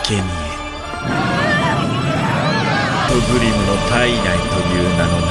生贄トグリムの体内という名のな。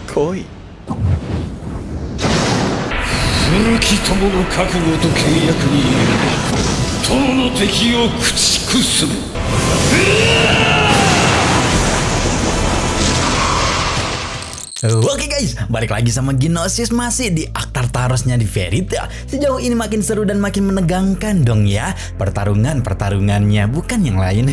来い。古き友の覚悟と契約により友の敵を駆逐する。Oke guys, balik lagi sama Gnosis masih di aktar Tarosnya di Fairy Tail. Sejauh ini makin seru dan makin menegangkan dong ya. Pertarungannya bukan yang lain.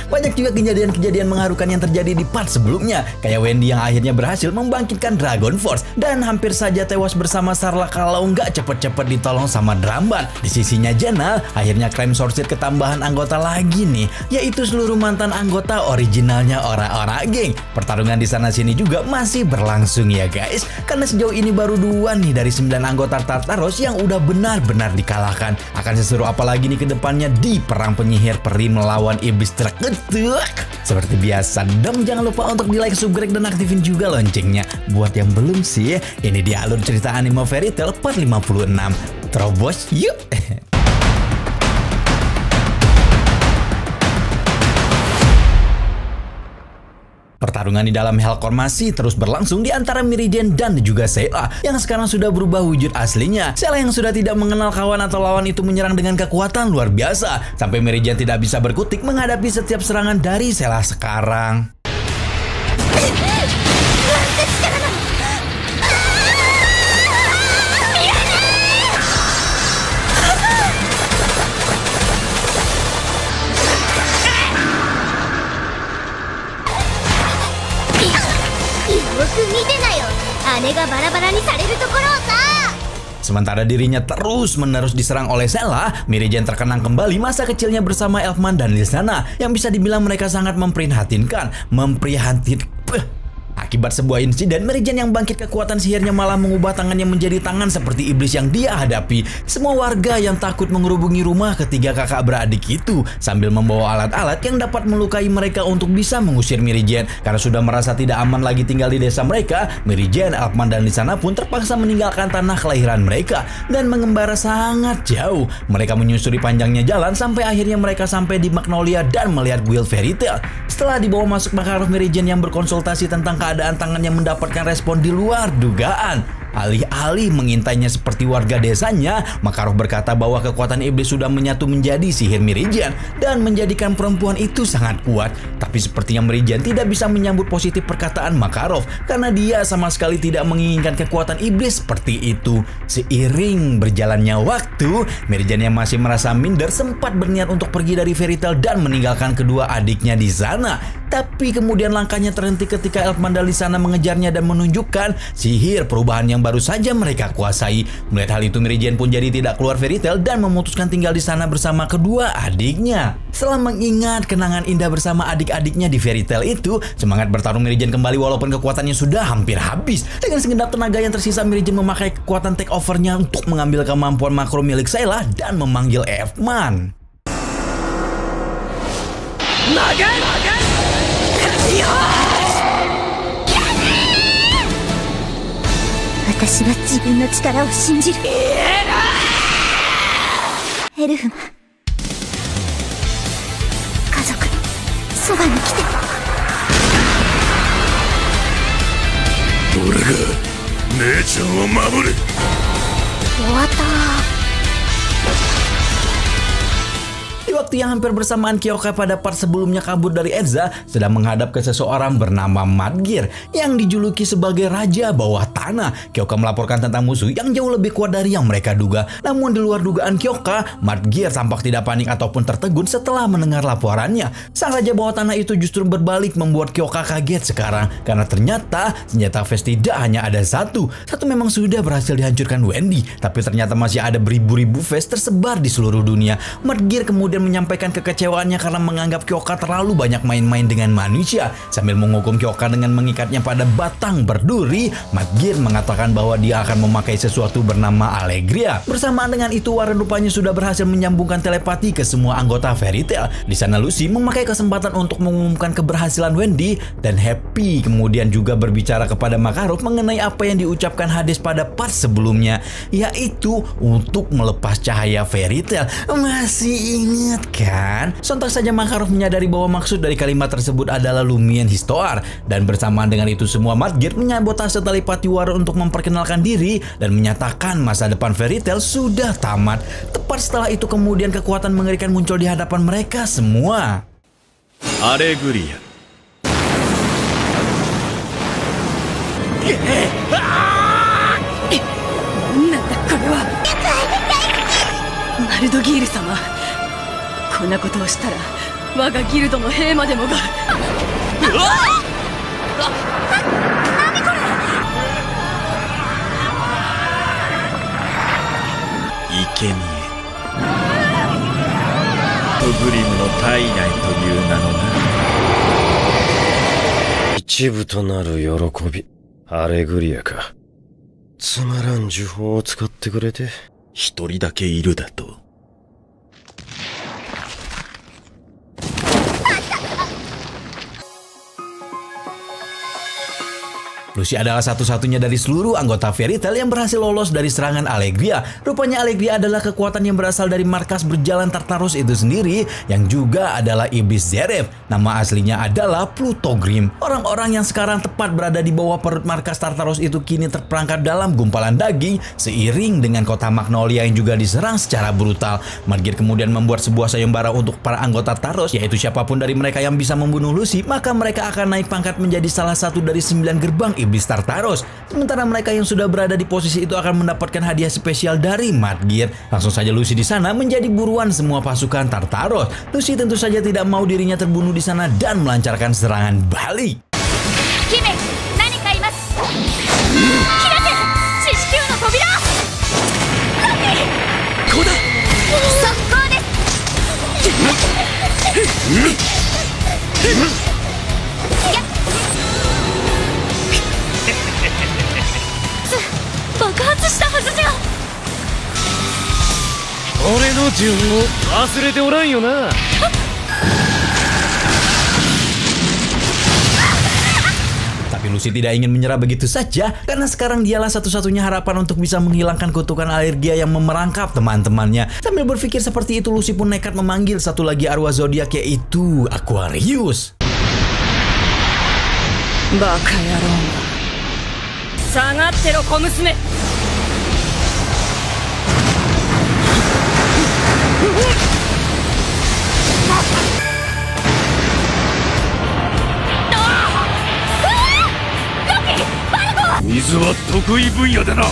Banyak juga kejadian-kejadian mengharukan yang terjadi di part sebelumnya. Kayak Wendy yang akhirnya berhasil membangkitkan Dragon Force dan hampir saja tewas bersama Sarla kalau nggak cepet-cepet ditolong sama Dramban. Di sisinya Janal akhirnya klaim sortir ketambahan anggota lagi nih, yaitu seluruh mantan anggota originalnya Ora-Ora Gang. Pertarungan di sana sini juga masih berlangsung ya guys, karena sejauh ini baru 2 nih dari 9 anggota Tartaros yang udah benar-benar dikalahkan. Akan seseru apa lagi nih ke depannya di perang penyihir peri melawan iblis terkutuk. Seperti biasa dong, jangan lupa untuk di like, subscribe, dan aktifin juga loncengnya. Buat yang belum sih, ini dia alur cerita anime Fairy Tail part 56. Terobos yuk. Pertarungan di dalam Hellcore masih terus berlangsung di antara Mirigen dan juga Sayla yang sekarang sudah berubah wujud aslinya. Sayla yang sudah tidak mengenal kawan atau lawan itu menyerang dengan kekuatan luar biasa sampai Mirigen tidak bisa berkutik menghadapi setiap serangan dari Sayla sekarang. Sementara dirinya terus-menerus diserang oleh Sayla, Mirigen terkenang kembali masa kecilnya bersama Elfman dan Lysana yang bisa dibilang mereka sangat memprihatinkan. Akibat sebuah insiden, Mirigen yang bangkit kekuatan sihirnya malah mengubah tangannya menjadi tangan seperti iblis yang dia hadapi. Semua warga yang takut mengerubungi rumah ketiga kakak beradik itu sambil membawa alat-alat yang dapat melukai mereka untuk bisa mengusir Mirigen. Karena sudah merasa tidak aman lagi tinggal di desa mereka, Mirigen, Elfman, dan Lysana pun terpaksa meninggalkan tanah kelahiran mereka dan mengembara sangat jauh. Mereka menyusuri panjangnya jalan sampai akhirnya mereka sampai di Magnolia dan melihat Guild Fairy Tail. Setelah dibawa masuk, Makarov, Mirigen yang berkonsultasi tentang keadaan tangannya mendapatkan respon di luar dugaan. Alih-alih mengintainya seperti warga desanya, Makarov berkata bahwa kekuatan iblis sudah menyatu menjadi sihir Mirigen dan menjadikan perempuan itu sangat kuat. Tapi sepertinya Mirigen tidak bisa menyambut positif perkataan Makarov karena dia sama sekali tidak menginginkan kekuatan iblis seperti itu. Seiring berjalannya waktu, Mirigen yang masih merasa minder sempat berniat untuk pergi dari Fairy Tail dan meninggalkan kedua adiknya di sana. Tapi kemudian langkahnya terhenti ketika Elfman dan Lysana mengejarnya dan menunjukkan sihir perubahan yang baru saja mereka kuasai. Melihat hal itu, Mirigen pun jadi tidak keluar Fairy Tail dan memutuskan tinggal di sana bersama kedua adiknya. Setelah mengingat kenangan indah bersama adik-adiknya di Fairy Tail itu, semangat bertarung Mirigen kembali walaupun kekuatannya sudah hampir habis. Dengan segenap tenaga yang tersisa, Mirigen memakai kekuatan takeovernya untuk mengambil kemampuan makro milik Sayla dan memanggil Elfman. Di waktu yang hampir bersamaan, Kyoka pada part sebelumnya kabur dari Erza sedang menghadap ke seseorang bernama Madgear yang dijuluki sebagai Raja Bawah Tanah. Kyoka melaporkan tentang musuh yang jauh lebih kuat dari yang mereka duga. Namun di luar dugaan Kyoka, Madgear tampak tidak panik ataupun tertegun setelah mendengar laporannya. Sang Raja Bawah Tanah itu justru berbalik membuat Kyoka kaget sekarang karena ternyata senjata Fest tidak hanya ada satu. Satu memang sudah berhasil dihancurkan Wendy, tapi ternyata masih ada beribu-ribu Fest tersebar di seluruh dunia. Madgear kemudian menyampaikan kekecewaannya karena menganggap Kyoka terlalu banyak main-main dengan manusia. Sambil menghukum Kyoka dengan mengikatnya pada batang berduri, Madgear mengatakan bahwa dia akan memakai sesuatu bernama Allegria. Bersamaan dengan itu, Warren rupanya sudah berhasil menyambungkan telepati ke semua anggota Fairy Tail. Di sana Lucy memakai kesempatan untuk mengumumkan keberhasilan Wendy, dan Happy kemudian juga berbicara kepada Makarov mengenai apa yang diucapkan Hades pada part sebelumnya, yaitu untuk melepas cahaya Fairy Tail. Masih ingat kan? Sontak saja Makarov menyadari bahwa maksud dari kalimat tersebut adalah Lumion Histoar, dan bersamaan dengan itu semua Madgear menyabotase telepati Warren untuk memperkenalkan diri dan menyatakan masa depan Fairy Tail sudah tamat. Tepat setelah itu kemudian kekuatan mengerikan muncul di hadapan mereka semua. Allegria. なんだこれは。マルドギール様、こんなことをしたら我がギルドの兵までもが。何これ。生贄とグリムの体内という名のな。一部となる喜び、アレグリアか。つまらん呪法を使ってくれて。一人だけいるだと。Lucy adalah satu-satunya dari seluruh anggota Fairy Tail yang berhasil lolos dari serangan Allegria. Rupanya Allegria adalah kekuatan yang berasal dari markas berjalan Tartarus itu sendiri, yang juga adalah iblis Zeref. Nama aslinya adalah Plutogrim. Orang-orang yang sekarang tepat berada di bawah perut markas Tartarus itu kini terperangkap dalam gumpalan daging, seiring dengan kota Magnolia yang juga diserang secara brutal. Madgear kemudian membuat sebuah sayembara untuk para anggota Tartarus, yaitu siapapun dari mereka yang bisa membunuh Lucy, maka mereka akan naik pangkat menjadi salah satu dari 9 gerbang iblis Tartarus. Sementara mereka yang sudah berada di posisi itu akan mendapatkan hadiah spesial dari Madgear. Langsung saja Lucy di sana menjadi buruan semua pasukan Tartarus. Lucy tentu saja tidak mau dirinya terbunuh di sana dan melancarkan serangan balik. Hime, nani ka imasu? Hirate, Chichikyū no Tobira! Nani? Koda! Sokkou desu! 爆発したはずじゃ。俺の順を忘れておらんよな。Tapi Lucy tidak ingin menyerah begitu saja, karena sekarang dialah satu-satunya harapan untuk bisa menghilangkan kutukan Allegria yang memerangkap teman-temannya. Sambil berpikir seperti itu, Lucy pun nekat memanggil satu lagi arwah zodiak, yaitu Aquarius. Baka yaro. 下がってろ小娘。水は得意分野だな。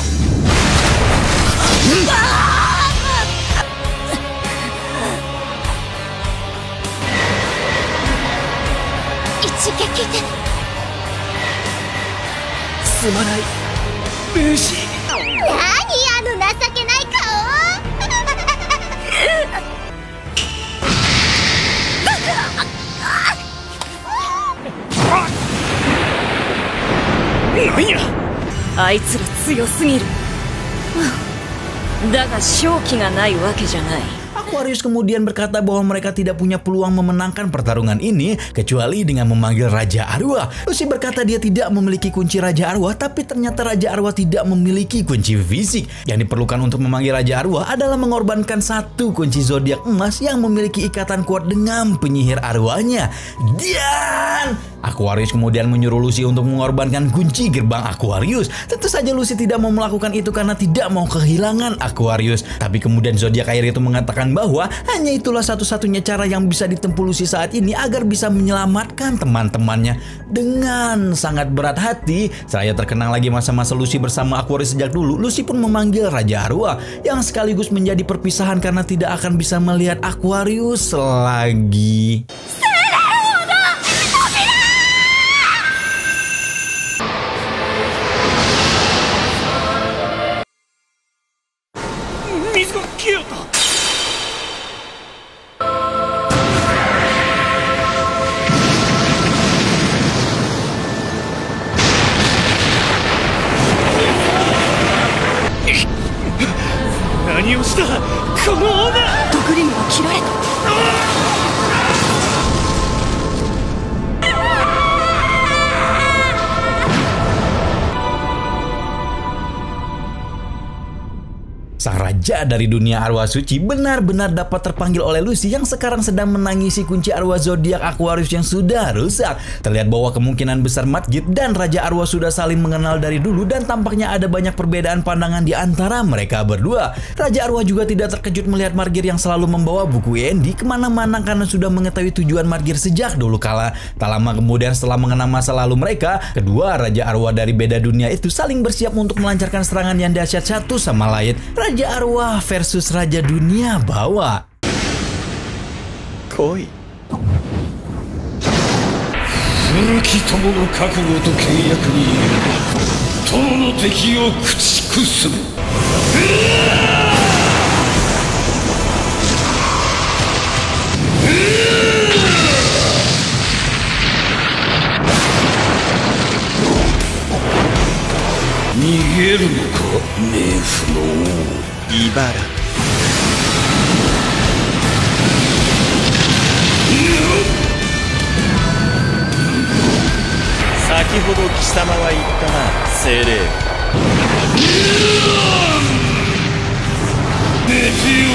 一撃で。 すまない、ルーシー。何あの情けない顔。なんや。あいつら強すぎる。だが勝機がないわけじゃない。 Aquarius kemudian berkata bahwa mereka tidak punya peluang memenangkan pertarungan ini kecuali dengan memanggil Raja Arwah. Lucy berkata dia tidak memiliki kunci Raja Arwah, tapi ternyata Raja Arwah tidak memiliki kunci fisik. Yang diperlukan untuk memanggil Raja Arwah adalah mengorbankan satu kunci zodiak emas yang memiliki ikatan kuat dengan penyihir arwahnya. Dan Aquarius kemudian menyuruh Lucy untuk mengorbankan kunci gerbang Aquarius. Tentu saja Lucy tidak mau melakukan itu karena tidak mau kehilangan Aquarius. Tapi kemudian zodiak air itu mengatakan bahwa hanya itulah satu-satunya cara yang bisa ditempuh Lucy saat ini agar bisa menyelamatkan teman-temannya. Dengan sangat berat hati, saya terkenang lagi masa-masa Lucy bersama Aquarius sejak dulu. Lucy pun memanggil Raja Arwah yang sekaligus menjadi perpisahan karena tidak akan bisa melihat Aquarius lagi. ドグリムは切られた。Sang raja dari dunia arwah suci benar-benar dapat terpanggil oleh Lucy yang sekarang sedang menangisi kunci arwah zodiak Aquarius yang sudah rusak. Terlihat bahwa kemungkinan besar Madgit dan Raja Arwah sudah saling mengenal dari dulu dan tampaknya ada banyak perbedaan pandangan di antara mereka berdua. Raja Arwah juga tidak terkejut melihat Margir yang selalu membawa buku Endi kemana-mana karena sudah mengetahui tujuan Margir sejak dulu kala. Tak lama kemudian setelah mengenang masa lalu mereka, kedua Raja Arwah dari beda dunia itu saling bersiap untuk melancarkan serangan yang dahsyat satu sama lain. Raja Arwah versus Raja Dunia Bawah. Koi. 古き友の覚悟と契約に友の敵を駆逐する。逃げるのか、冥府の王。茨。先ほど貴様は言ったな、精霊。寝てよ。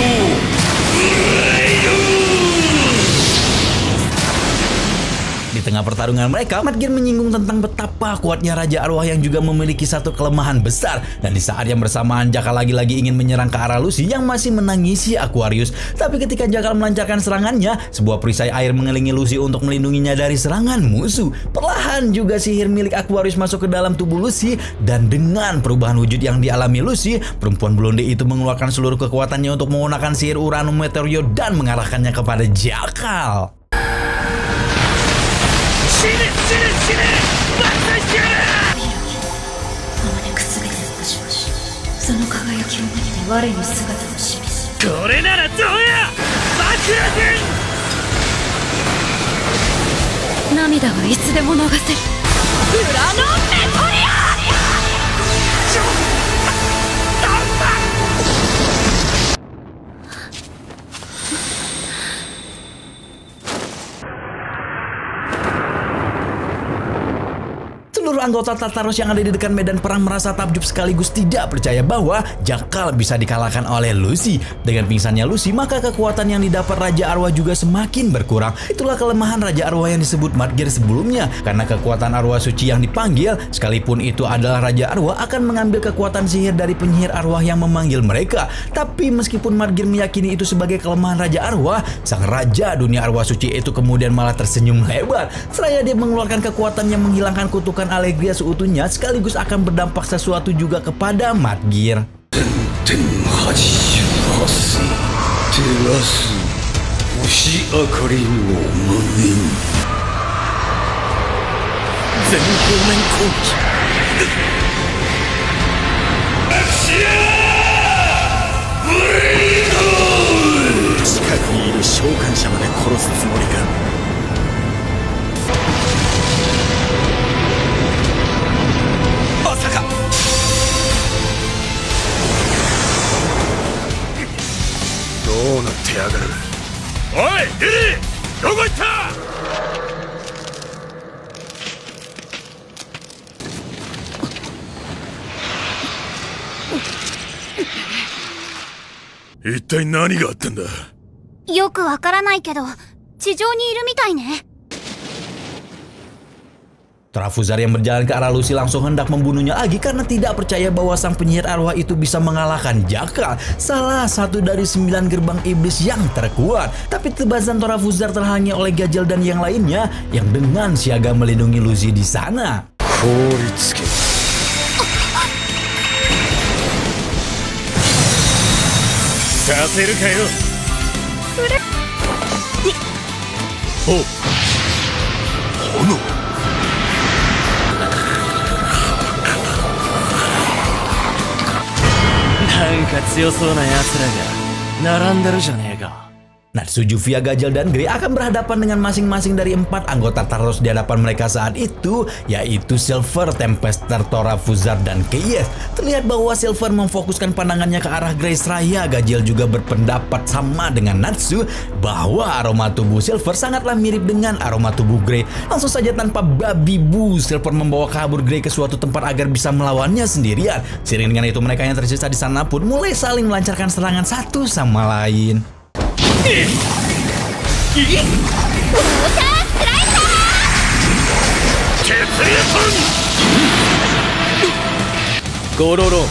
Di tengah pertarungan mereka, Madgir menyinggung tentang betapa kuatnya Raja Arwah yang juga memiliki satu kelemahan besar. Dan di saat yang bersamaan, Jakal lagi-lagi ingin menyerang ke arah Lucy yang masih menangisi Aquarius. Tapi ketika Jakal melancarkan serangannya, sebuah perisai air mengelilingi Lucy untuk melindunginya dari serangan musuh. Perlahan juga sihir milik Aquarius masuk ke dalam tubuh Lucy. Dan dengan perubahan wujud yang dialami Lucy, perempuan blonde itu mengeluarkan seluruh kekuatannya untuk menggunakan sihir Uranum Meteorio dan mengarahkannya kepada Jakal. 死ね死ね死ね爆砕してやる。あまねくすべてをしまし、その輝きを持って我に姿を示す。これならどうや、爆落。涙はいつでも流せる。ウラノメトリア。Seluruh anggota Tartaros yang ada di dekat medan perang merasa takjub sekaligus tidak percaya bahwa Jakal bisa dikalahkan oleh Lucy. Dengan pingsannya Lucy, maka kekuatan yang didapat Raja Arwah juga semakin berkurang. Itulah kelemahan Raja Arwah yang disebut Madgir sebelumnya. Karena kekuatan arwah suci yang dipanggil, sekalipun itu adalah Raja Arwah, akan mengambil kekuatan sihir dari penyihir arwah yang memanggil mereka. Tapi meskipun Madgir meyakini itu sebagai kelemahan Raja Arwah, sang Raja Dunia Arwah Suci itu kemudian malah tersenyum lebar. Seraya dia mengeluarkan kekuatan yang menghilangkan kutukan Allegria seutuhnya, sekaligus akan berdampak sesuatu juga kepada Madgir. 1088世照らす星明かりの無限。全方面攻撃。近くにいる召喚者まで殺すつもりか。まさか。どうなってやがる。おいリリー、どこ行った。一体何があったんだ。よくわからないけど、地上にいるみたいね。Trafuzar yang berjalan ke arah Lucy langsung hendak membunuhnya lagi karena tidak percaya bahwa sang penyihir arwah itu bisa mengalahkan Jakal, salah satu dari 9 gerbang iblis yang terkuat. Tapi tebasan Trafuzar terhalangi oleh Gajel dan yang lainnya yang dengan siaga melindungi Lucy di sana.なんか強そうな奴らが並んでるじゃねえか。Natsuju, via Gajel, dan Grey akan berhadapan dengan masing-masing dari 4 anggota Tartarus di hadapan mereka saat itu, yaitu Silver, Tempester, Tora, Fuzar, dan Keyes. Terlihat bahwa Silver memfokuskan pandangannya ke arah Grey, seraya Gajel juga berpendapat sama dengan Natsu bahwa aroma tubuh Silver sangatlah mirip dengan aroma tubuh Grey. Langsung saja tanpa babi bu, Silver membawa kabur Grey ke suatu tempat agar bisa melawannya sendirian. Seiring dengan itu mereka yang tersisa di sana pun mulai saling melancarkan serangan satu sama lain. Gororo.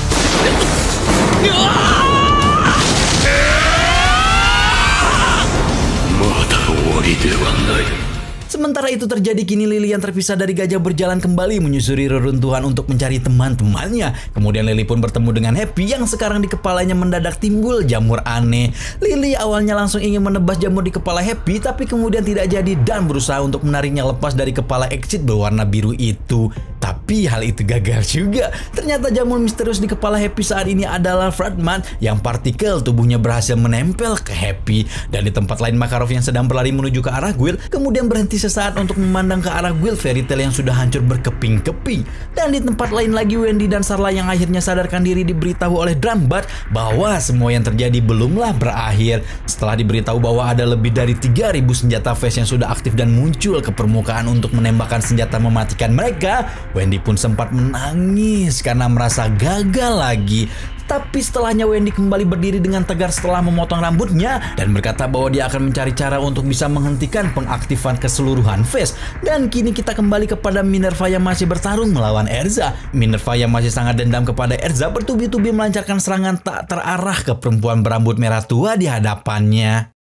Sementara itu terjadi, kini Lily yang terpisah dari Gajah berjalan kembali menyusuri reruntuhan untuk mencari teman-temannya. Kemudian Lily pun bertemu dengan Happy yang sekarang di kepalanya mendadak timbul jamur aneh. Lily awalnya langsung ingin menebas jamur di kepala Happy, tapi kemudian tidak jadi dan berusaha untuk menariknya lepas dari kepala Exit berwarna biru itu. Tapi hal itu gagal juga. Ternyata jamur misterius di kepala Happy saat ini adalah fragment yang partikel tubuhnya berhasil menempel ke Happy. Dan di tempat lain, Makarov yang sedang berlari menuju ke arah Guild kemudian berhenti sesaat untuk memandang ke arah Guild Fairy Tail yang sudah hancur berkeping-keping. Dan di tempat lain lagi, Wendy dan Sarla yang akhirnya sadarkan diri diberitahu oleh Drumbat bahwa semua yang terjadi belumlah berakhir. Setelah diberitahu bahwa ada lebih dari 3.000 senjata Phase yang sudah aktif dan muncul ke permukaan untuk menembakkan senjata mematikan mereka, Wendy pun sempat menangis karena merasa gagal lagi. Tapi setelahnya Wendy kembali berdiri dengan tegar setelah memotong rambutnya dan berkata bahwa dia akan mencari cara untuk bisa menghentikan pengaktifan keseluruhan Phase. Dan kini kita kembali kepada Minerva yang masih bertarung melawan Erza. Minerva yang masih sangat dendam kepada Erza bertubi-tubi melancarkan serangan tak terarah ke perempuan berambut merah tua di hadapannya.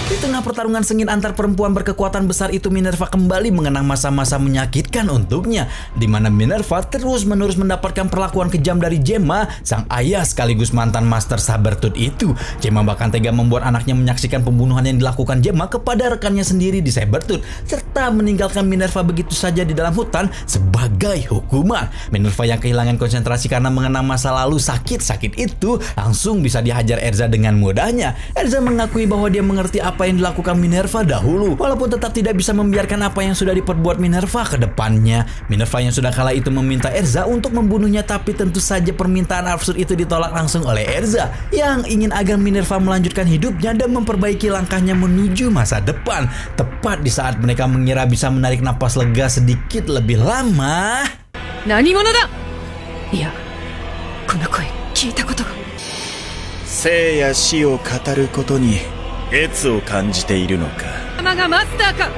Di tengah pertarungan sengit antar perempuan berkekuatan besar itu, Minerva kembali mengenang masa-masa menyakitkan untuknya, di mana Minerva terus-menerus mendapatkan perlakuan kejam dari Gemma, sang ayah sekaligus mantan Master Sabertooth itu. Gemma bahkan tega membuat anaknya menyaksikan pembunuhan yang dilakukan Gemma kepada rekannya sendiri di Sabertooth, serta meninggalkan Minerva begitu saja di dalam hutan sebagai hukuman. Minerva yang kehilangan konsentrasi karena mengenang masa lalu sakit-sakit itu langsung bisa dihajar Erza dengan mudahnya. Erza mengakui bahwa dia mengerti apa yang dilakukan Minerva dahulu, walaupun tetap tidak bisa membiarkan apa yang sudah diperbuat Minerva ke depannya. Minerva yang sudah kala itu meminta Erza untuk membunuhnya, tapi tentu saja permintaan absurd itu ditolak langsung oleh Erza yang ingin agar Minerva melanjutkan hidupnya dan memperbaiki langkahnya menuju masa depan. Tepat di saat mereka mengira bisa menarik napas lega sedikit lebih lama. Nani mono da? Iya, kono koi kita koto ga. 生や死を語ることに熱を感じているのか。マがマスターか。な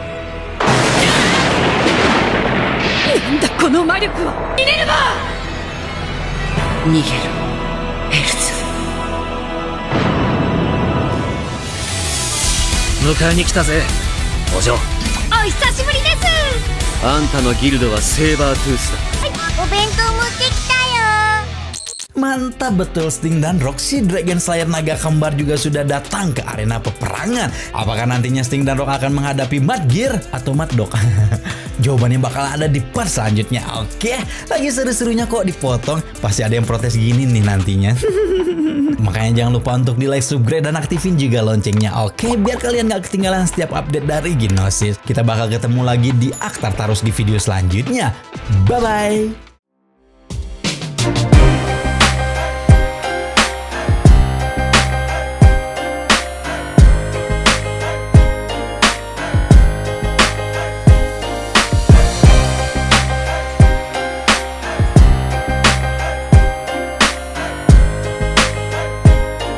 んだこの魔力は。ミネルヴァ。逃げるエルズ。迎えに来たぜお嬢。お久しぶりです。あんたのギルドはセーバートゥースだ。お弁当持ってきたよ。 Mantap betul, Sting dan Roxy Dragon Slayer Naga Kembar juga sudah datang ke arena peperangan. Apakah nantinya Sting dan Rock akan menghadapi Madgear atau Maddok? Jawabannya bakal ada di part selanjutnya. Oke, lagi seru-serunya kok dipotong. Pasti ada yang protes gini nih nantinya. Makanya jangan lupa untuk di like, subscribe, dan aktifin juga loncengnya. Oke, biar kalian gak ketinggalan setiap update dari Gnosis. Kita bakal ketemu lagi di Arc Tartarus di video selanjutnya. Bye-bye.